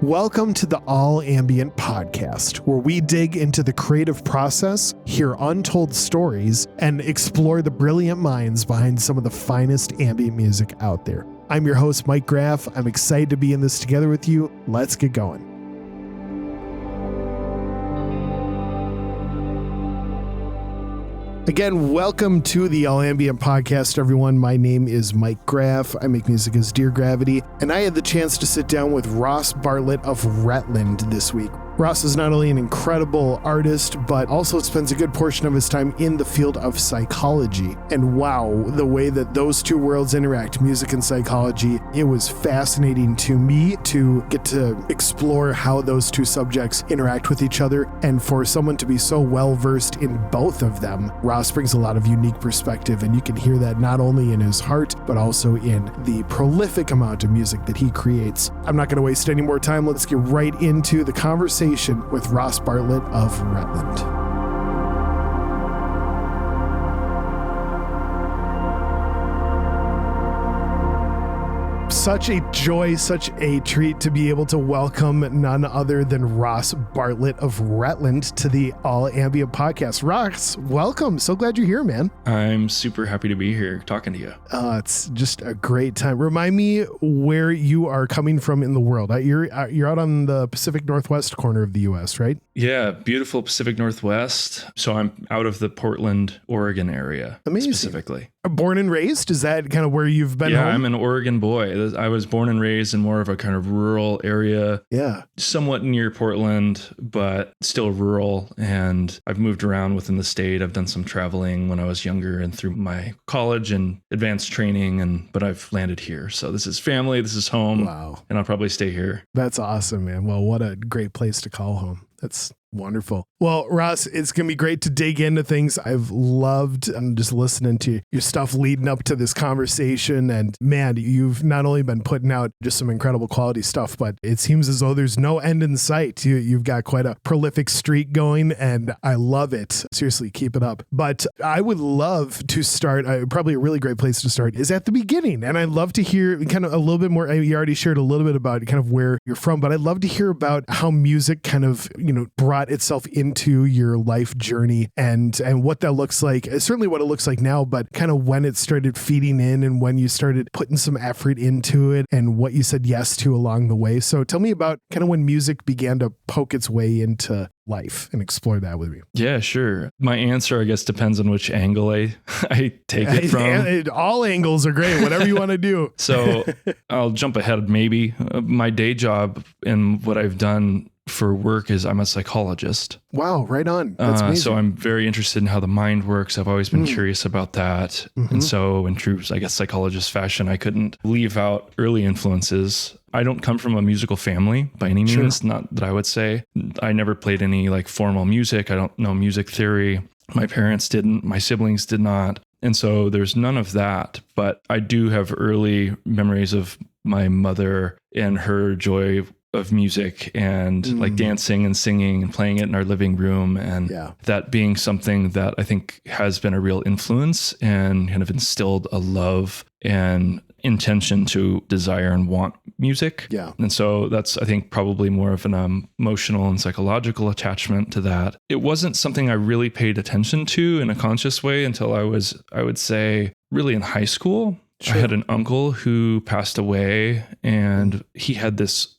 Welcome to the All Ambient podcast, where we dig into the creative process, hear untold stories, and explore the brilliant minds behind some of the finest ambient music out there. I'm your host, Mike Graff. I'm excited to be in this together with you. Let's get going. Again, welcome to the All Ambient podcast, everyone. My name is Mike Graff. I make music as Dear Gravity, and I had the chance to sit down with Ross Bartlett of Retland this week. Ross is not only an incredible artist, but also spends a good portion of his time in the field of psychology. And wow, the way that those two worlds interact, music and psychology, it was fascinating to me to get to explore how those two subjects interact with each other. And for someone to be so well versed in both of them, Ross brings a lot of unique perspective, and you can hear that not only in his heart, but also in the prolific amount of music that he creates. I'm not going to waste any more time. Let's get right into the conversation with Ross Bartlett of Retland. Such a joy, such a treat to be able to welcome none other than Ross Bartlett of Retland to the All Ambient podcast. Ross, welcome. So glad you're here, man. I'm super happy to be here talking to you. It's just a great time. Remind me where you are coming from in the world. You're out on the Pacific Northwest corner of the U.S., right? Yeah, beautiful Pacific Northwest. So I'm out of the Portland, Oregon area. Amazing. Specifically. Born and raised? Is that kind of where you've been? Yeah, home? I'm an Oregon boy. I was born and raised in more of a kind of rural area. Yeah. Somewhat near Portland, but still rural. And I've moved around within the state. I've done some traveling when I was younger and through my college and advanced training, but I've landed here. So this is family, this is home. Wow. And I'll probably stay here. That's awesome, man. Well, what a great place to call home. That's wonderful. Well, Ross, it's going to be great to dig into things. I've loved just listening to your stuff leading up to this conversation. And man, you've not only been putting out just some incredible quality stuff, but it seems as though there's no end in sight. You've got quite a prolific streak going, and I love it. Seriously, keep it up. But I would love to start, probably a really great place to start is at the beginning. And I'd love to hear kind of a little bit more. You already shared a little bit about kind of where you're from, but I'd love to hear about how music kind of, brought itself into your life journey and what that looks like. Certainly what it looks like now, but kind of when it started feeding in and when you started putting some effort into it and what you said yes to along the way. So tell me about kind of when music began to poke its way into life and explore that with me. Yeah, sure. My answer, I guess, depends on which angle I take it from. All angles are great, whatever you want to do. So I'll jump ahead maybe. My day job and what I've done for work is I'm a psychologist. Wow, right on. That's amazing. So I'm very interested in how the mind works. I've always been curious about that. Mm-hmm. And so in true, I guess, psychologist fashion, I couldn't leave out early influences. I don't come from a musical family by any means, not that I would say. I never played any like formal music. I don't know music theory. My parents didn't, my siblings did not. And so there's none of that, but I do have early memories of my mother and her joy of music and like dancing and singing and playing it in our living room. And that being something that I think has been a real influence and kind of instilled a love and intention to desire and want music. Yeah. And so that's, I think, probably more of an emotional and psychological attachment to that. It wasn't something I really paid attention to in a conscious way until I was, I would say, really in high school. Sure. I had an uncle who passed away, and he had this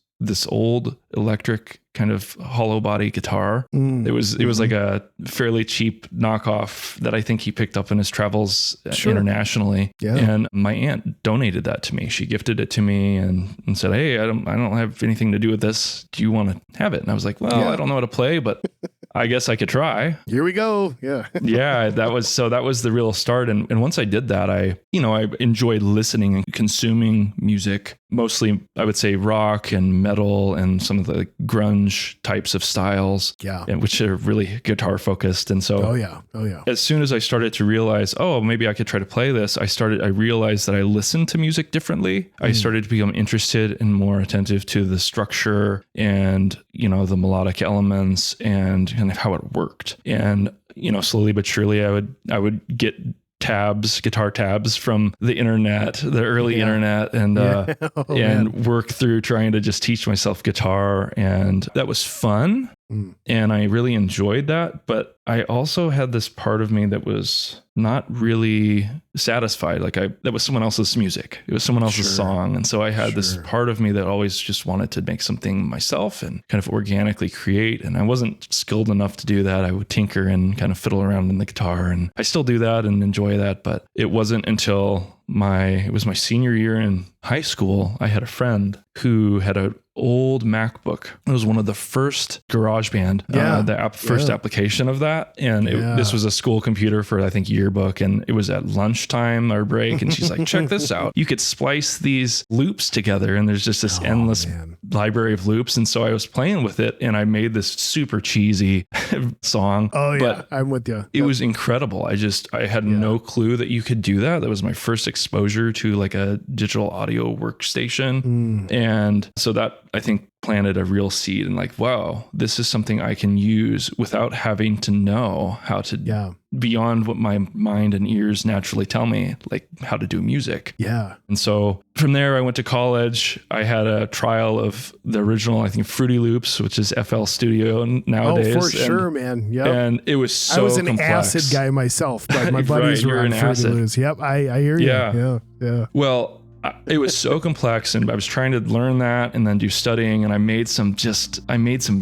old electric kind of hollow body guitar. It was like a fairly cheap knockoff that I think he picked up in his travels internationally. Yeah. And my aunt donated that to me. She gifted it to me and said, "Hey, I don't have anything to do with this. Do you want to have it?" And I was like, "Well, I don't know how to play, but I guess I could try." Here we go. Yeah. Yeah, that was the real start. And once I did that, I enjoyed listening and consuming music, mostly I would say rock and metal and some of the grunge types of styles, which are really guitar focused. And so, as soon as I started to realize, maybe I could try to play this, I realized that I listened to music differently. I started to become interested and more attentive to the structure and, the melodic elements and kind of how it worked. And, slowly but surely I would get guitar tabs from the internet, the early internet, and work through trying to just teach myself guitar. And that was fun. And I really enjoyed that. But I also had this part of me that was not really satisfied. Like that was someone else's music. It was someone else's song. And so I had this part of me that always just wanted to make something myself and kind of organically create. And I wasn't skilled enough to do that. I would tinker and kind of fiddle around on the guitar, and I still do that and enjoy that. But it wasn't until it was my senior year in high school. I had a friend who had an old MacBook. It was one of the first GarageBand, first application of that. And this was a school computer for, I think, yearbook. And it was at lunchtime or break. And she's like, check this out. You could splice these loops together. And there's just this endless library of loops. And so I was playing with it and I made this super cheesy song. Oh yeah, but I'm with you. It was incredible. I had no clue that you could do that. That was my first exposure to like a digital audio workstation. And so that, I think, planted a real seed and like, wow, this is something I can use without having to know how to beyond what my mind and ears naturally tell me, like how to do music. Yeah. And so from there, I went to college. I had a trial of the original, I think, Fruity Loops, which is FL Studio nowadays. Oh, for sure, man. Yep. And it was so I was an complex. acid guy myself, but my buddies were on Fruity Loops. Yep. I hear you. Yeah. Well, it was so complex, and I was trying to learn that and then do studying, and I made some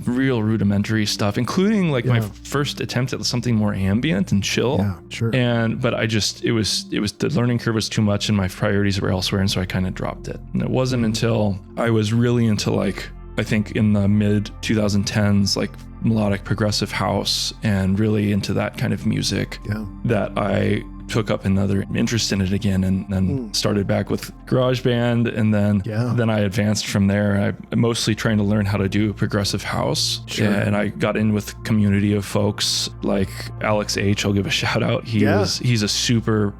real rudimentary stuff, including like my first attempt at something more ambient and chill. Yeah, sure. But it was the learning curve was too much and my priorities were elsewhere, and so I kind of dropped it. And it wasn't until I was really into, like, I think in the mid 2010s, like melodic progressive house and really into that kind of music that I took up another interest in it again, and then started back with GarageBand, and then I advanced from there. I'm mostly trying to learn how to do progressive house, and I got in with community of folks like Alex H. I'll give a shout out. He's a super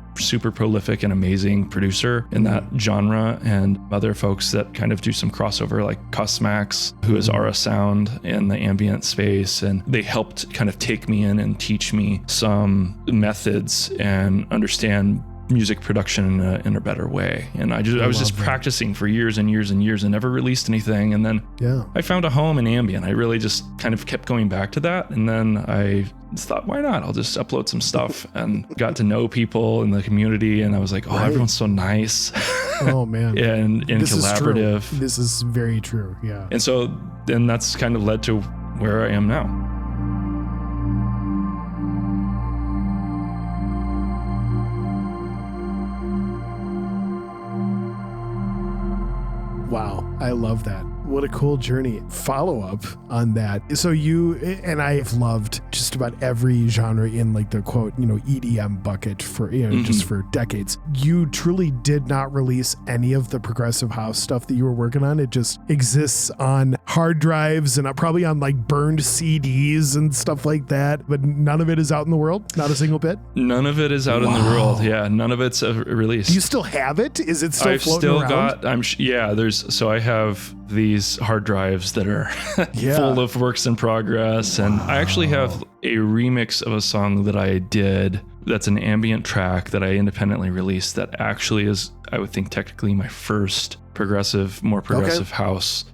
prolific and amazing producer in that genre, and other folks that kind of do some crossover like Cosmax, who is Aura Sound in the ambient space, and they helped kind of take me in and teach me some methods and understand music production in a better way. And I was just practicing for years and years and years and never released anything. And then I found a home in ambient. I really just kind of kept going back to that. And then I thought, why not? I'll just upload some stuff, and got to know people in the community. And I was like, everyone's so nice. Oh man. and this collaborative. Is true. This is very true. Yeah. And so then that's kind of led to where I am now. Wow, I love that. What a cool journey. Follow up on that. So you and I have loved just about every genre in like the quote, EDM bucket for, just for decades. You truly did not release any of the progressive house stuff that you were working on. It just exists on hard drives and probably on like burned CDs and stuff like that. But none of it is out in the world? Not a single bit? None of it is out in the world. Yeah, none of it's released. Do you still have it? Is it still floating around? So I have these hard drives that are full of works in progress. And I actually have a remix of a song that I did that's an ambient track that I independently released that actually is, I would think, technically my first more progressive house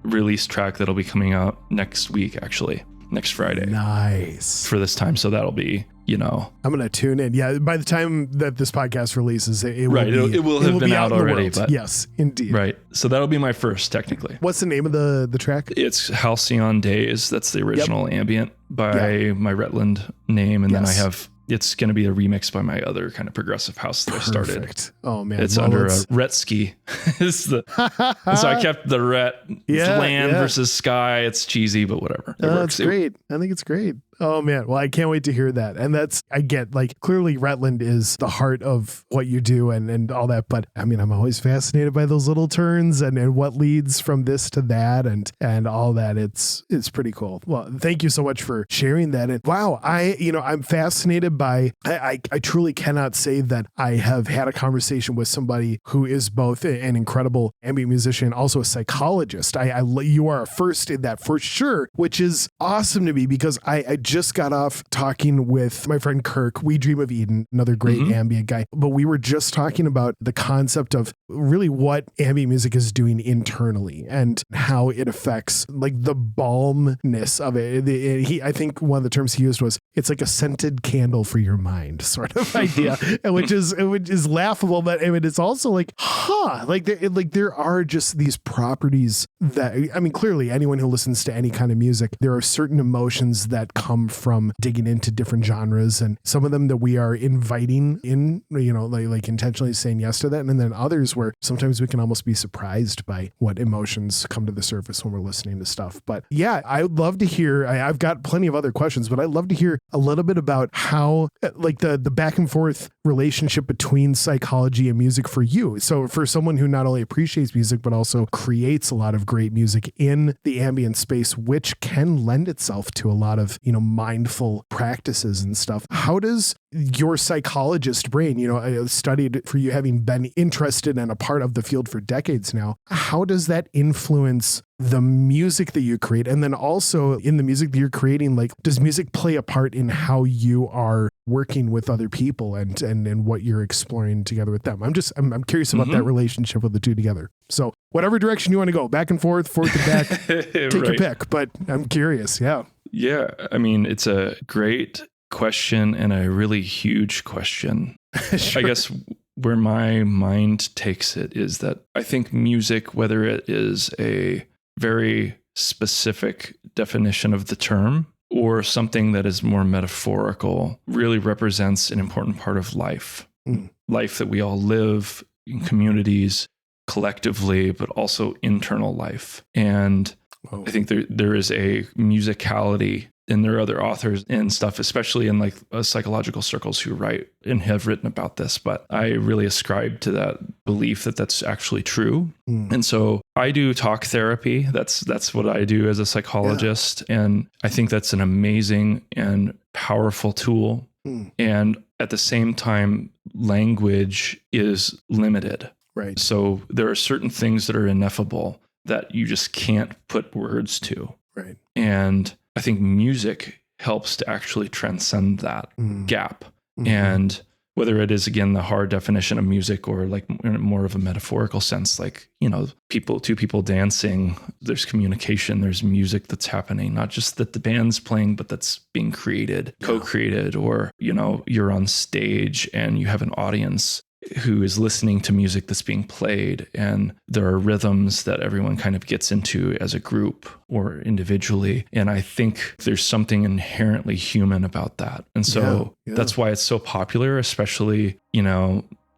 release track that'll be coming out next week, actually, next Friday. Nice. For this time. So that'll be, I'm going to tune in. Yeah. By the time that this podcast releases, it will have been out already. But yes, indeed. Right. So that'll be my first, technically. What's the name of the track? It's Halcyon Days. That's the original ambient by my Retland name. And then I have, it's going to be a remix by my other kind of progressive house that I started. Oh man. It's under a Retsky. So I kept the land versus sky. It's cheesy, but whatever. That's great. I think it's great. Oh man. Well, I can't wait to hear that. And I get like, clearly Retland is the heart of what you do and all that. But I mean, I'm always fascinated by those little turns and what leads from this to that and all that. It's pretty cool. Well, thank you so much for sharing that. And wow, I'm fascinated by, I truly cannot say that I have had a conversation with somebody who is both an incredible ambient musician and also a psychologist. You are a first in that for sure, which is awesome to me because I just got off talking with my friend Kirk. We Dream of Eden, another great ambient guy. But we were just talking about the concept of really what ambient music is doing internally and how it affects like the balmness of it. I think one of the terms he used was, it's like a scented candle for your mind sort of idea, which is laughable, but it's also like, there are just these properties that, I mean, clearly anyone who listens to any kind of music, there are certain emotions that come from digging into different genres, and some of them that we are inviting in, like intentionally saying yes to that. And then others where sometimes we can almost be surprised by what emotions come to the surface when we're listening to stuff. But yeah, I would love to hear, I've got plenty of other questions, but I'd love to hear a little bit about how like the back and forth relationship between psychology and music for you. So for someone who not only appreciates music, but also creates a lot of great music in the ambient space, which can lend itself to a lot of, mindful practices and stuff. How does your psychologist brain, I studied for you having been interested and a part of the field for decades now, how does that influence the music that you create? And then also in the music that you're creating, like, does music play a part in how you are working with other people and what you're exploring together with them? I'm curious about that relationship with the two together. So whatever direction you want to go, back and forth and back, take your pick, but I'm curious. Yeah. Yeah. I mean, it's a great question and a really huge question. Sure. I guess where my mind takes it is that I think music, whether it is a very specific definition of the term or something that is more metaphorical, really represents an important part of life. Life that we all live in communities, collectively, but also internal life. And I think there is a musicality, and there are other authors and stuff, especially in like psychological circles, who write and have written about this. But I really ascribe to that belief that that's actually true. And so I do talk therapy. That's what I do as a psychologist. Yeah. And I think that's an amazing and powerful tool. And at the same time, language is limited. Right. So there are certain things that are ineffable that you just can't put words to. Right. And I think music helps to actually transcend that gap. And whether it is, again, the hard definition of music or like more of a metaphorical sense, like, two people dancing, there's communication, there's music that's happening, not just that the band's playing, but that's being created, co-created, or, you're on stage and you have an audience who is listening to music that's being played, and there are rhythms that everyone kind of gets into as a group or individually. And I think there's something inherently human about that. And so that's why it's so popular, especially,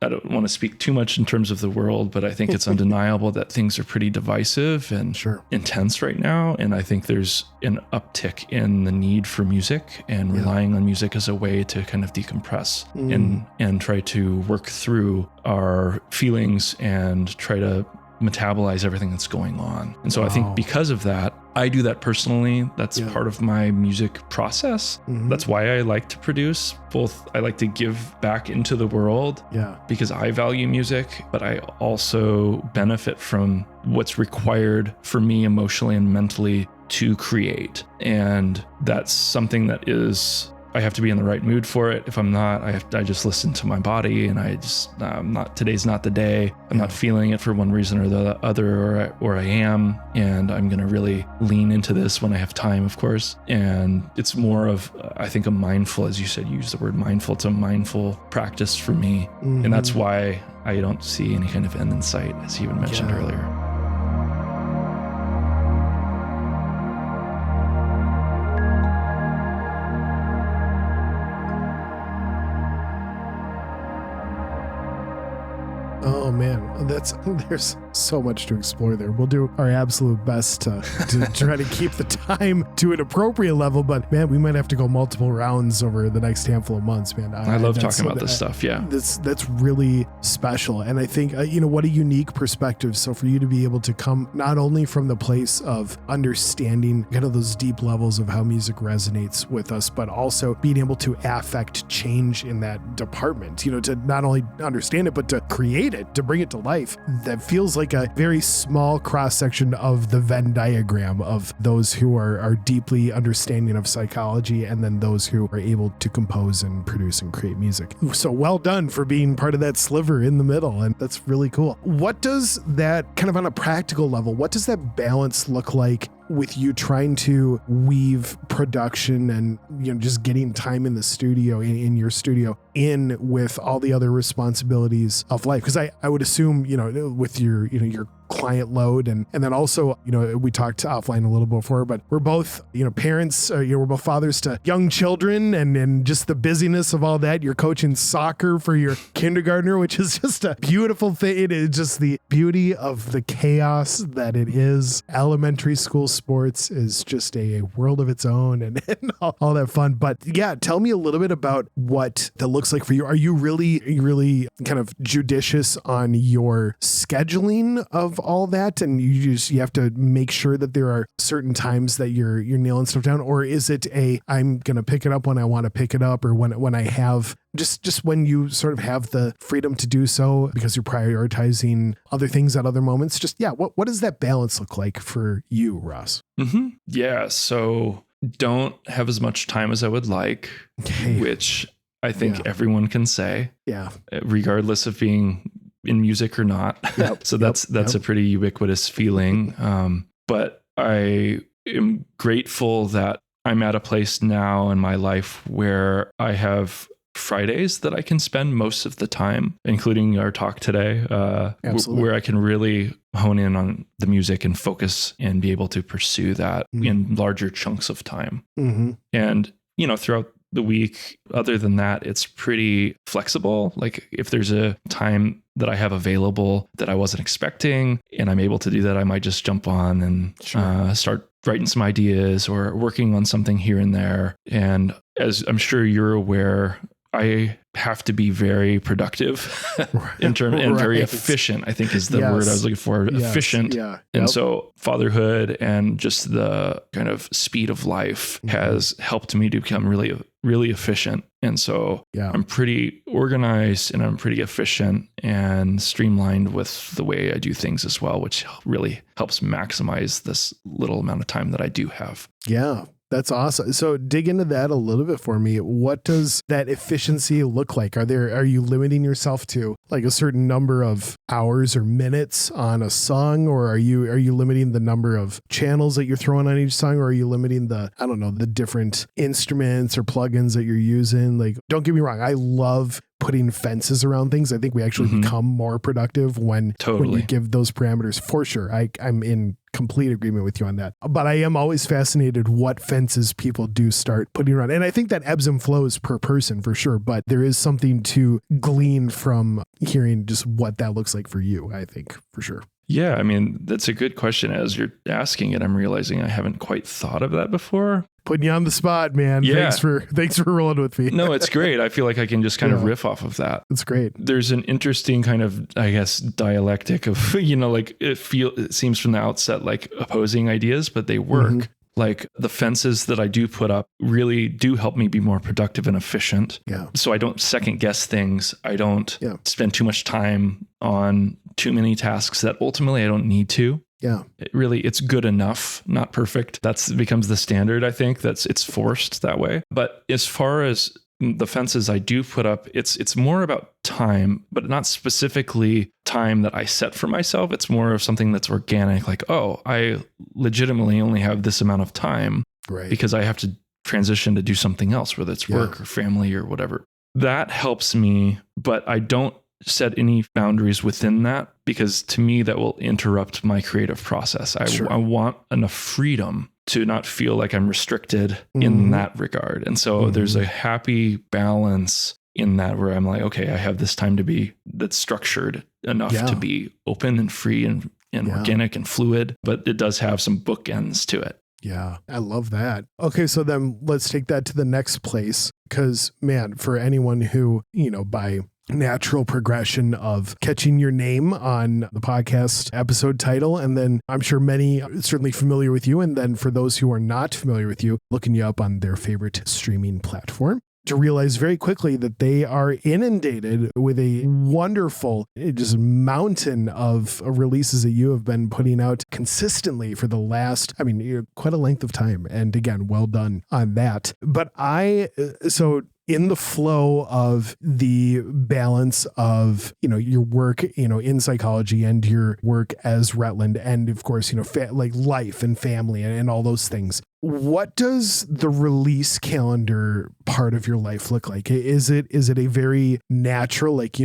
I don't want to speak too much in terms of the world, but I think it's undeniable that things are pretty divisive and intense right now. And I think there's an uptick in the need for music and relying on music as a way to kind of decompress and try to work through our feelings and try to metabolize everything that's going on. And so I think because of that, I do that personally. That's part of my music process. That's why I like to produce. Both I like to give back into the world because I value music, but I also benefit from what's required for me emotionally and mentally to create. And that's something that I have to be in the right mood for it. If I'm not, I just listen to my body, and today's not the day. I'm not feeling it for one reason or the other, or I am, and I'm going to really lean into this when I have time, of course. And it's more of, I think, a mindful, as you said, you use the word mindful, it's a mindful practice for me. And that's why I don't see any kind of end in sight, as you even mentioned earlier. Oh man, there's so much to explore there. We'll do our absolute best to try to keep the time to an appropriate level, but man, we might have to go multiple rounds over the next handful of months, man. I love talking about this stuff. Yeah. That's really special. And I think, what a unique perspective. So for you to be able to come not only from the place of understanding kind of those deep levels of how music resonates with us, but also being able to affect change in that department, to not only understand it, but to create it, to bring it to life, that feels like a very small cross section of the Venn diagram of those who are deeply understanding of psychology and then those who are able to compose and produce and create music. So well done for being part of that sliver in the middle. And that's really cool. What does that kind of on a practical level, what does that balance look like with you trying to weave production and, just getting time in the studio, in your studio, in with all the other responsibilities of life? Because I would assume, with your client load and then also, we talked offline a little before, but we're both, parents, we're both fathers to young children and just the busyness of all that. You're coaching soccer for your kindergartner, which is just a beautiful thing. It is just the beauty of the chaos that it is. Elementary school sports is just a world of its own and all that fun. But yeah, tell me a little bit about what that looks like for you. Are you really kind of judicious on your scheduling of all that, and you have to make sure that there are certain times that you're nailing stuff down, or is it I'm gonna pick it up when I want to pick it up, or when I have just when you sort of have the freedom to do so because you're prioritizing other things at other moments? What does that balance look like for you, Ross? Mm-hmm. Yeah, so don't have as much time as I would like, which I think everyone can say, regardless of being in music or not. So that's a pretty ubiquitous feeling. But I am grateful that I'm at a place now in my life where I have Fridays that I can spend most of the time, including our talk today, where I can really hone in on the music and focus and be able to pursue that in larger chunks of time. Mm-hmm. And, throughout the week, other than that, it's pretty flexible. Like if there's a time that I have available that I wasn't expecting and I'm able to do that, I might just jump on and start writing some ideas or working on something here and there. And as I'm sure you're aware, I have to be very productive in terms and very efficient, I think is the word I was looking for. Efficient. Yeah. And so fatherhood and just the kind of speed of life has helped me to become really, really efficient. And so I'm pretty organized and I'm pretty efficient and streamlined with the way I do things as well, which really helps maximize this little amount of time that I do have. Yeah. That's awesome. So dig into that a little bit for me. What does that efficiency look like? Are you limiting yourself to like a certain number of hours or minutes on a song, or are you limiting the number of channels that you're throwing on each song, or are you limiting the different instruments or plugins that you're using? Like, don't get me wrong, I love putting fences around things. I think we actually become more productive when you give those parameters, for sure. I'm in complete agreement with you on that. But I am always fascinated what fences people do start putting around. And I think that ebbs and flows per person for sure. But there is something to glean from hearing just what that looks like for you, I think, for sure. Yeah, I mean, that's a good question. As you're asking it, I'm realizing I haven't quite thought of that before. Putting you on the spot, man. Yeah. Thanks for rolling with me. No, it's great. I feel like I can just kind of riff off of that. It's great. There's an interesting kind of, I guess, dialectic of, like it seems from the outset like opposing ideas, but they work. Mm-hmm. Like the fences that I do put up really do help me be more productive and efficient. Yeah. So I don't second guess things. I don't spend too much time on too many tasks that ultimately I don't need to. Yeah. It's good enough, not perfect. That becomes the standard, I think. It's forced that way. But as far as the fences I do put up, it's more about time, but not specifically time that I set for myself. It's more of something that's organic, like, oh, I legitimately only have this amount of time because I have to transition to do something else, whether it's work or family or whatever. That helps me, but I don't set any boundaries within that, because to me that will interrupt my creative process. I want enough freedom to not feel like I'm restricted in that regard. And so there's a happy balance in that where I'm like, okay, I have this time that's structured enough to be open and free and organic and fluid, but it does have some bookends to it. Yeah, I love that. Okay, so then let's take that to the next place, because man, for anyone who, by natural progression of catching your name on the podcast episode title, and then I'm sure many are certainly familiar with you, and then for those who are not familiar with you, looking you up on their favorite streaming platform. to realize very quickly that they are inundated with a wonderful just mountain of releases that you have been putting out consistently for the last, quite a length of time. And again, well done on that. But in the flow of the balance of, your work, in psychology and your work as Retland and of course, like life and family and all those things, what does the release calendar part of your life look like? Is it a very natural, like,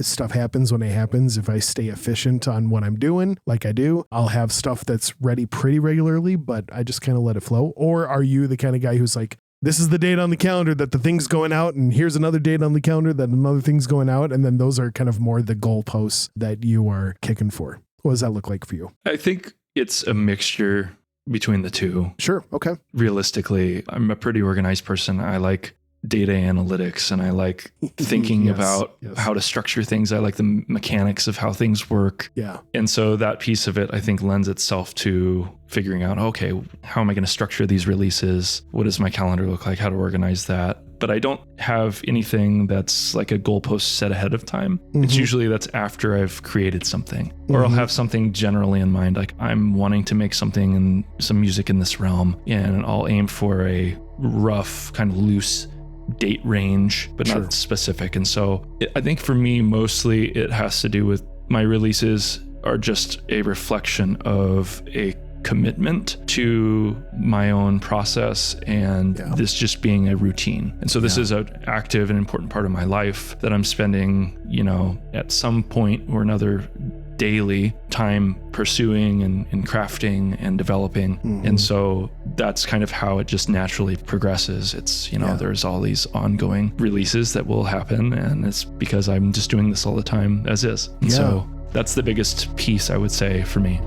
stuff happens when it happens. If I stay efficient on what I'm doing, like I do, I'll have stuff that's ready pretty regularly, but I just kind of let it flow? Or are you the kind of guy who's like, this is the date on the calendar that the thing's going out, and here's another date on the calendar that another thing's going out, and then those are kind of more the goalposts that you are kicking for? What does that look like for you? I think it's a mixture between the two. Sure. Okay. Realistically, I'm a pretty organized person. I like data analytics and I like thinking about how to structure things. I like the mechanics of how things work. Yeah. And so that piece of it, I think, lends itself to figuring out, okay, how am I going to structure these releases? What does my calendar look like? How to organize that? But I don't have anything that's like a goalpost set ahead of time. Mm-hmm. It's usually that's after I've created something, or I'll have something generally in mind. Like I'm wanting to make something and some music in this realm, and I'll aim for a rough, kind of loose date range, but not specific. And so I think for me, mostly it has to do with my releases are just a reflection of a commitment to my own process and this just being a routine. And so this is an active and important part of my life that I'm spending, at some point or another daily time pursuing and crafting and developing. Mm-hmm. And so that's kind of how it just naturally progresses. It's, there's all these ongoing releases that will happen, and it's because I'm just doing this all the time as is. And so that's the biggest piece, I would say, for me.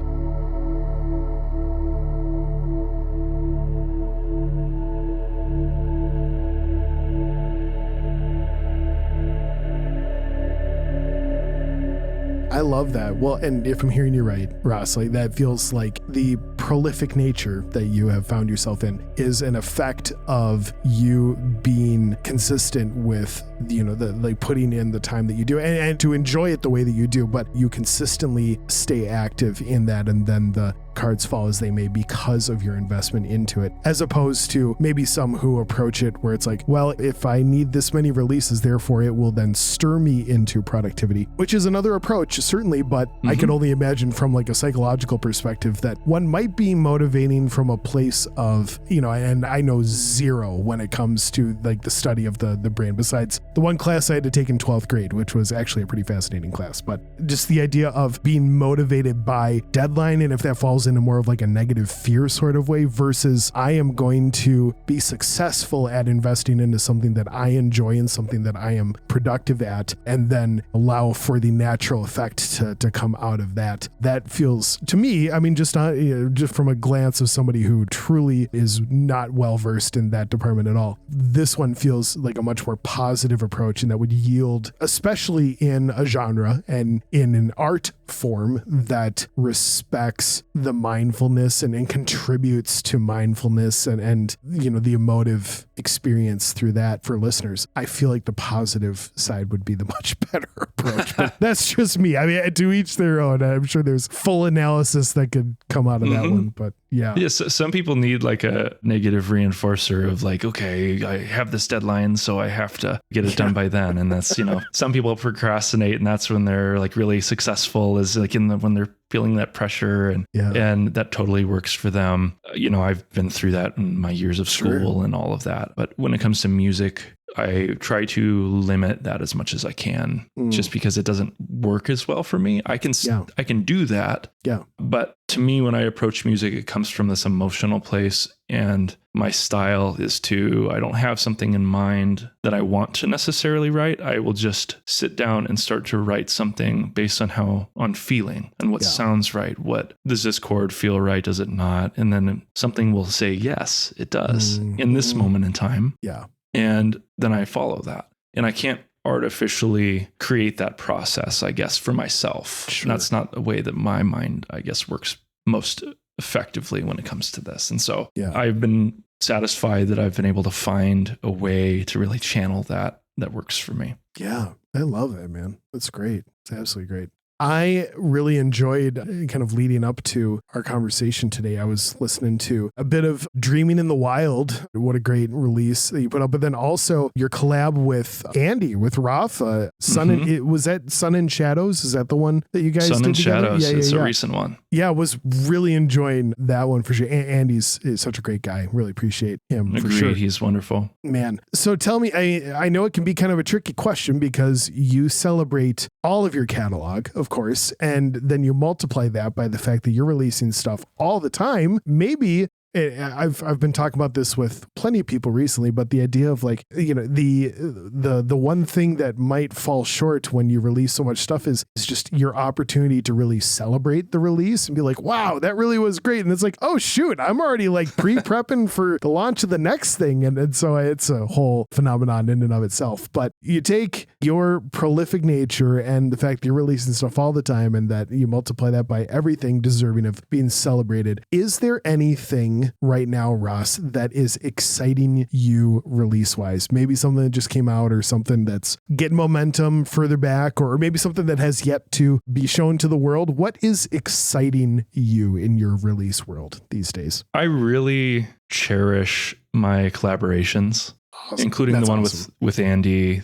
I love that. Well, and if I'm hearing you right, Ross, like that feels like the prolific nature that you have found yourself in is an effect of you being consistent with, the like putting in the time that you do and to enjoy it the way that you do, but you consistently stay active in that, and then the cards fall as they may because of your investment into it, as opposed to maybe some who approach it where it's like, well, if I need this many releases, therefore it will then stir me into productivity, which is another approach, certainly, but I can only imagine from like a psychological perspective that one might be motivating from a place of, and I know zero when it comes to like the study of the brain, besides the one class I had to take in 12th grade, which was actually a pretty fascinating class, but just the idea of being motivated by deadline, and if that falls into more of like a negative fear sort of way versus I am going to be successful at investing into something that I enjoy and something that I am productive at, and then allow for the natural effect to come out of that. That feels to me, just from a glance of somebody who truly is not well versed in that department at all, this one feels like a much more positive approach, and that would yield, especially in a genre and in an art form that respects the mindfulness and contributes to mindfulness and the emotive experience through that for listeners. I feel like the positive side would be the much better approach, but that's just me. To each their own. I'm sure there's full analysis that could come out of that one, but yeah. So some people need like a negative reinforcer of like, okay, I have this deadline, so I have to get it done by then. And that's, some people procrastinate, and that's when they're like really successful, is like when they're feeling that pressure, and that totally works for them. I've been through that in my years of school and all of that. But when it comes to music, I try to limit that as much as I can, just because it doesn't work as well for me. I can do that. Yeah. But to me, when I approach music, it comes from this emotional place, and my style is I don't have something in mind that I want to necessarily write. I will just sit down and start to write something based on feeling and what sounds right. What does this chord feel right? Does it not? And then something will say, yes, it does in this moment in time. Yeah. And then I follow that. And I can't artificially create that process, I guess, for myself. Sure. That's not the way that my mind, I guess, works most effectively when it comes to this. And so I've been satisfied that I've been able to find a way to really channel that works for me. Yeah, I love that, man. That's great. It's absolutely great. I really enjoyed kind of leading up to our conversation today. I was listening to a bit of Dreaming in the Wild. What a great release that you put up. But then also your collab with Andy, with Rafa. Was that Sun and Shadows? Is that the one that you guys Sun did and together? Shadows. It's a recent one. Yeah, I was really enjoying that one for sure. Andy's is such a great guy. Really appreciate him. Agreed. For sure. He's wonderful. Man. So tell me, I know it can be kind of a tricky question because you celebrate all of your catalog, of course, and then you multiply that by the fact that you're releasing stuff all the time. Maybe I've been talking about this with plenty of people recently, but the idea of like, you know, the one thing that might fall short when you release so much stuff is just your opportunity to really celebrate the release and be like, wow, that really was great. And it's like, oh shoot, I'm already like pre-prepping for the launch of the next thing. And so it's a whole phenomenon in and of itself. But you take your prolific nature and the fact that you're releasing stuff all the time and that you multiply that by everything deserving of being celebrated. Is there anything right now, Ross, that is exciting you release wise? Maybe something that just came out or something that's getting momentum further back, or maybe something that has yet to be shown to the world. What is exciting you in your release world these days? I really cherish my collaborations. Awesome. Including the one with Andy,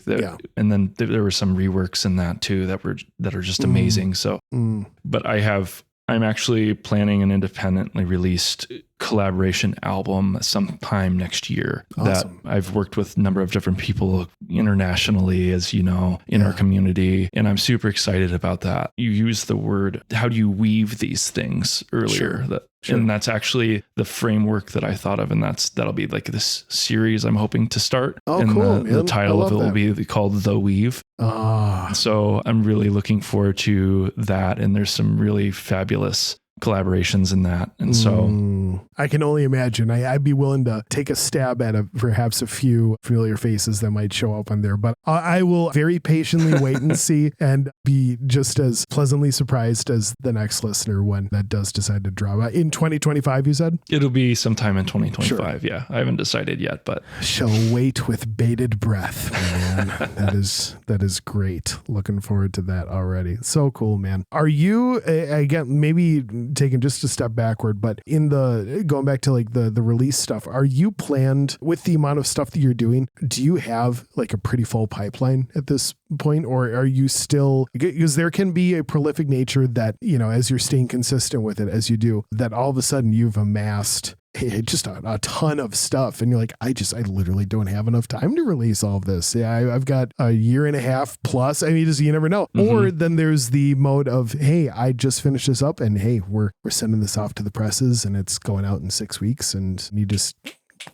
and then there were some reworks in that too that are just amazing. So, but I'm actually planning an independently released collaboration album sometime next year. Awesome. That I've worked with a number of different people internationally, as you know, in our community. And I'm super excited about that. You used the word, how do you weave these things earlier? Sure. And that's actually the framework that I thought of. And that'll be like this series I'm hoping to start. Oh, and cool. The title of it will be called The Weave. So I'm really looking forward to that. And there's some really fabulous collaborations in that. And so I can only imagine. I'd be willing to take a stab at perhaps a few familiar faces that might show up on there, but I will very patiently wait and see and be just as pleasantly surprised as the next listener when that does decide to drop. In 2025, you said? It'll be sometime in 2025. Sure. Yeah. I haven't decided yet, but shall wait with bated breath, man. that is great. Looking forward to that already. So cool, man. Are you, again, maybe taking just a step backward, but going back to like the release stuff, are you planned with the amount of stuff that you're doing? Do you have like a pretty full pipeline at this point, or are you still, because there can be a prolific nature that, you know, as you're staying consistent with it, as you do, that all of a sudden you've amassed just a ton of stuff. And you're like, I literally don't have enough time to release all of this. Yeah, I've got a year and a half plus. I mean, you never know. Mm-hmm. Or then there's the mode of, hey, I just finished this up and hey, we're sending this off to the presses and it's going out in 6 weeks and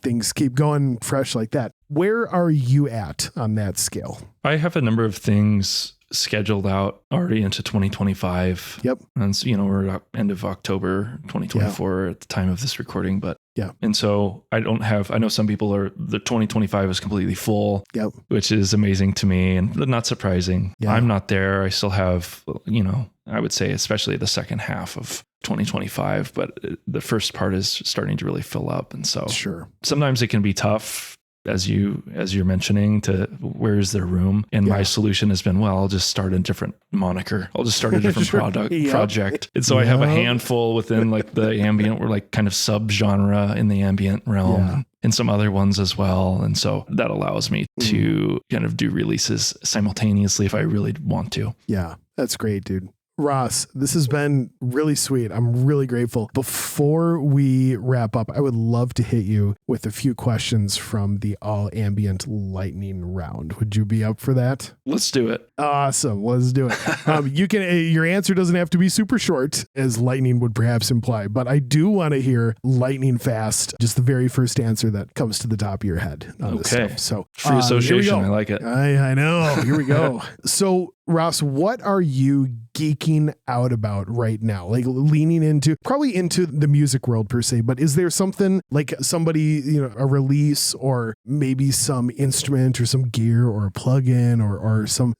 things keep going fresh like that. Where are you at on that scale? I have a number of things scheduled out already into 2025. Yep. And so, you know, we're at end of October 2024 at the time of this recording, but yeah. And so I know some people the 2025 is completely full, yep, which is amazing to me and not surprising. Yeah. I'm not there. I still have, you know, I would say especially the second half of 2025, but the first part is starting to really fill up. And so sure, sometimes it can be tough, as you're mentioning, to where's their room. And my solution has been, well, I'll just start a different moniker. I'll just start a different project. And so I have a handful within like the ambient, or like kind of subgenre in the ambient realm, and some other ones as well. And so that allows me to kind of do releases simultaneously if I really want to. Yeah, that's great, dude. Ross, this has been really sweet. I'm really grateful. Before we wrap up, I would love to hit you with a few questions from the all ambient lightning round. Would you be up for that? Let's do it. Awesome. Let's do it. Your answer doesn't have to be super short, as lightning would perhaps imply, but I do want to hear lightning fast. Just the very first answer that comes to the top of your head on this stuff. So free association. I like it. I know. Here we go. So Ross, what are you geeking out about right now? Like leaning probably into the music world per se, but is there something like somebody, you know, a release or maybe some instrument or some gear or a plugin or some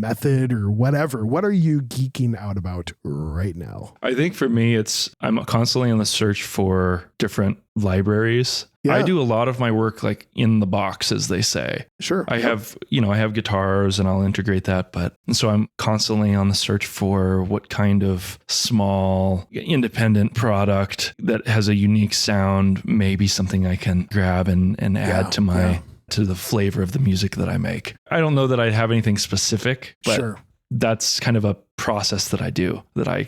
method or whatever? What are you geeking out about right now? I think for me, I'm constantly on the search for different libraries. Yeah. I do a lot of my work like in the box, as they say. Sure. I have guitars and I'll integrate that, and so I'm constantly on the search for what kind of small independent product that has a unique sound, maybe something I can grab and add to the flavor of the music that I make. I don't know that I have anything specific, but that's kind of a process that I do that I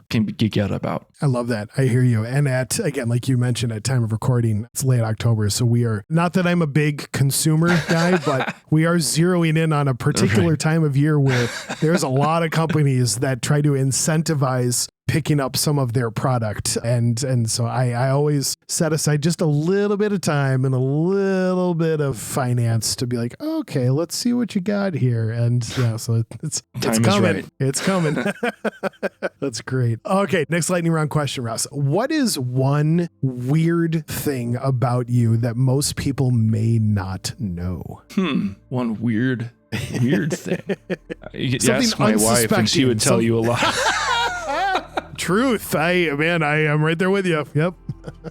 can geek out about. I love that. I hear you. And again, like you mentioned, at time of recording, it's late October. So we are, not that I'm a big consumer guy, but we are zeroing in on a particular time of year where there's a lot of companies that try to incentivize picking up some of their product. And so I always set aside just a little bit of time and a little bit of finance to be like, okay, let's see what you got here. And so it's coming. Right. It's coming. That's great. Okay. Next lightning round question, Ross. What is one weird thing about you that most people may not know? One weird thing. You Something ask my wife and she would tell you a lot. Truth. I am right there with you. Yep.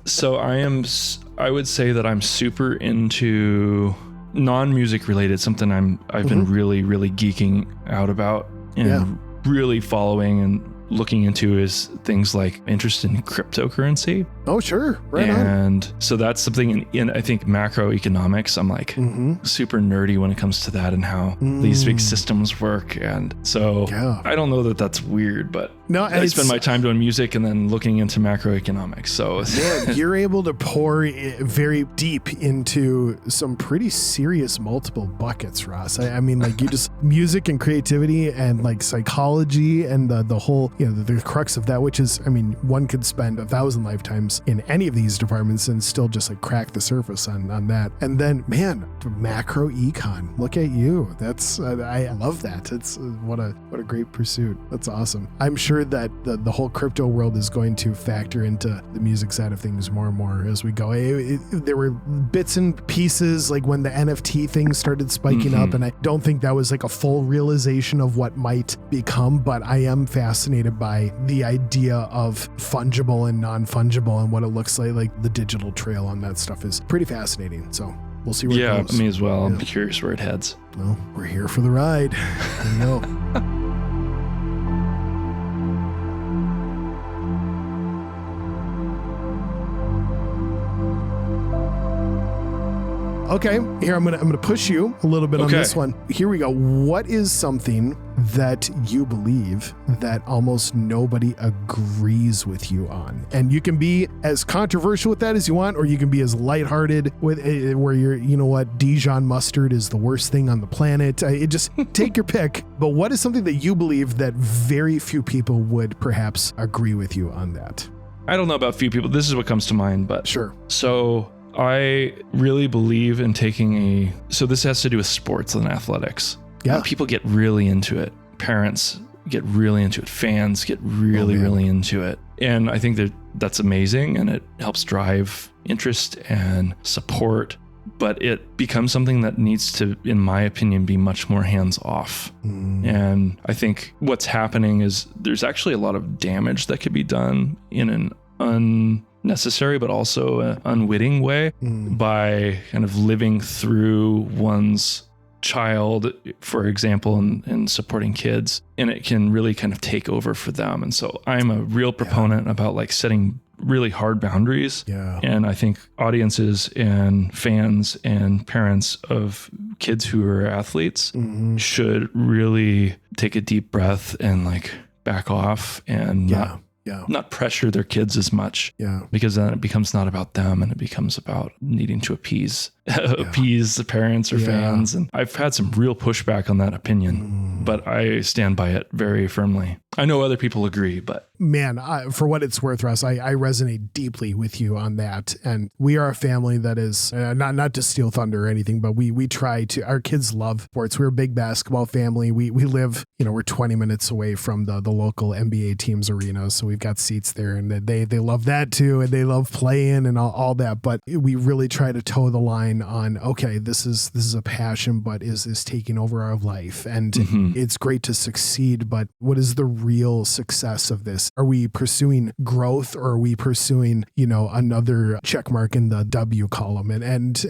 So I would say that I'm super into non-music related, something I've been really, really geeking out about and really following and looking into is things like interest in cryptocurrency. Oh, sure. Right and on. So that's something in I think macroeconomics, I'm like super nerdy when it comes to that and how these big systems work. And so I don't know that that's weird, but I spend my time doing music and then looking into macroeconomics. So you're able to pour very deep into some pretty serious multiple buckets, Ross. I mean, like you just music and creativity and like psychology and the whole, the crux of that, which is, I mean, one could spend 1,000 lifetimes in any of these departments and still just like crack the surface on that. And then, man, macro econ, look at you. That's, I love that. It's what a great pursuit. That's awesome. I'm sure that the whole crypto world is going to factor into the music side of things more and more as we go. There were bits and pieces like when the NFT thing started spiking up, and I don't think that was like a full realization of what might become, but I am fascinated by the idea of fungible and non-fungible and what it looks like the digital trail on that stuff is pretty fascinating. So we'll see where it goes. Me as well. I'm curious where it heads. Well, we're here for the ride. There you go. Okay, here I'm gonna push you a little bit on this one. Here we go. What is something that you believe that almost nobody agrees with you on? And you can be as controversial with that as you want, or you can be as lighthearted with it, where you're, Dijon mustard is the worst thing on the planet. Just take your pick. But what is something that you believe that very few people would perhaps agree with you on that? I don't know about few people. This is what comes to mind, but sure. So I really believe in so this has to do with sports and athletics. Yeah. People get really into it. Parents get really into it. Fans get really, really into it. And I think that's amazing and it helps drive interest and support, but it becomes something that needs to, in my opinion, be much more hands off. And I think what's happening is there's actually a lot of damage that could be done in an unnecessary but also an unwitting way by kind of living through one's child, for example, and supporting kids, and it can really kind of take over for them. And so I'm a real proponent about like setting really hard boundaries. And I think audiences and fans and parents of kids who are athletes should really take a deep breath and like back off and not pressure their kids as much, because then it becomes not about them and it becomes about needing to appease the parents or fans. And I've had some real pushback on that opinion, but I stand by it very firmly. I know other people agree, but man, for what it's worth, Russ, I resonate deeply with you on that. And we are a family that is not to steal thunder or anything, but we try to, our kids love sports. We're a big basketball family. We live, we're 20 minutes away from the local NBA team's arena. So we've got seats there and they love that too. And they love playing and all that, but we really try to toe the line on, okay, this is a passion, but is this taking over our life? And it's great to succeed, but what is the real success of this? are we pursuing growth or are we pursuing, another check mark in the W column? And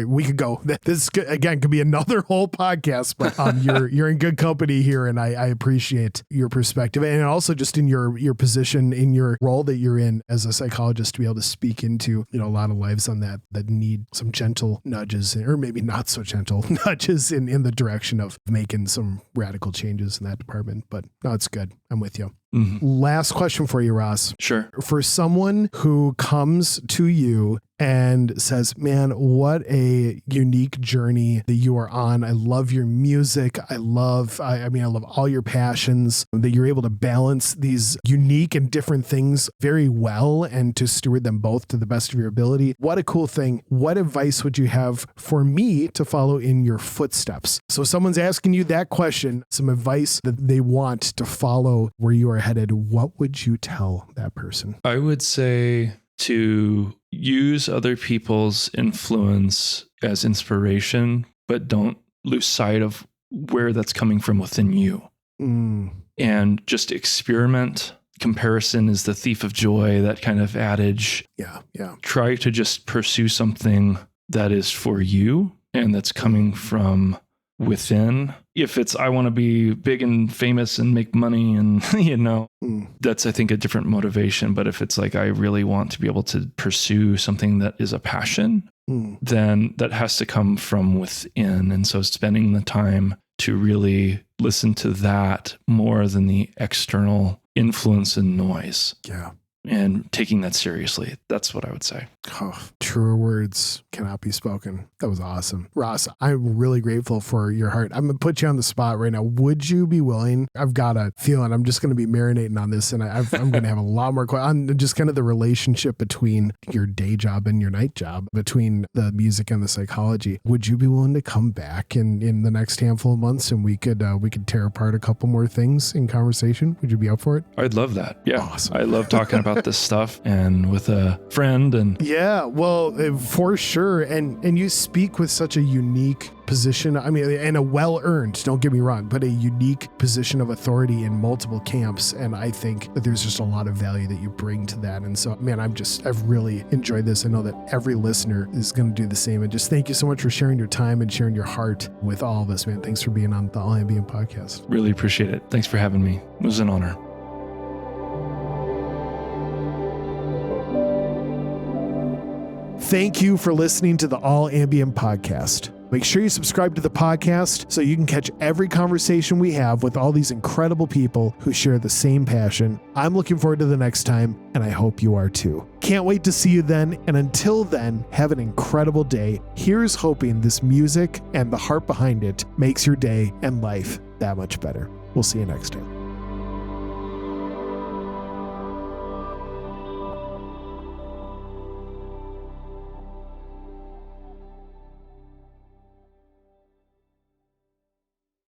we could go, this again could be another whole podcast, but you're in good company here. And I appreciate your perspective. And also just in your position, in your role that you're in as a psychologist, to be able to speak into, a lot of lives on that need some gentle nudges, or maybe not so gentle nudges in the direction of making some radical changes in that department. But no, it's good. I'm with you. Mm-hmm. Last question for you, Ross. Sure. For someone who comes to you and says, man, what a unique journey that you are on. I love your music. I love all your passions, that you're able to balance these unique and different things very well and to steward them both to the best of your ability. What a cool thing. What advice would you have for me to follow in your footsteps? So someone's asking you that question, some advice that they want to follow where you are headed. What would you tell that person? I would say to use other people's influence as inspiration, but don't lose sight of where that's coming from within you. And just experiment. Comparison is the thief of joy, that kind of adage. Yeah. Try to just pursue something that is for you and that's coming from within. If it's, I want to be big and famous and make money and, that's, I think, a different motivation. But if it's like, I really want to be able to pursue something that is a passion, then that has to come from within. And so spending the time to really listen to that more than the external influence and noise. Yeah. And taking that seriously. That's what I would say. Oh, truer words cannot be spoken. That was awesome. Ross, I'm really grateful for your heart. I'm going to put you on the spot right now. Would you be willing? I've got a feeling I'm just going to be marinating on this, and I'm going to have a lot more questions on just kind of the relationship between your day job and your night job, between the music and the psychology. Would you be willing to come back in the next handful of months and we could tear apart a couple more things in conversation? Would you be up for it? I'd love that. Yeah. Awesome. I love talking about this stuff and with a friend. And yeah, well, for sure. And you speak with such a unique position. I mean, and a well-earned, don't get me wrong, but a unique position of authority in multiple camps. And I think that there's just a lot of value that you bring to that. And so, man, I've really enjoyed this. I know that every listener is going to do the same. And just thank you so much for sharing your time and sharing your heart with all of us, man. Thanks for being on the All Ambient podcast. Really appreciate it. Thanks for having me. It was an honor. Thank you for listening to the All Ambient podcast. Make sure you subscribe to the podcast so you can catch every conversation we have with all these incredible people who share the same passion. I'm looking forward to the next time, and I hope you are too. Can't wait to see you then, and until then, have an incredible day. Here's hoping this music and the heart behind it makes your day and life that much better. We'll see you next time.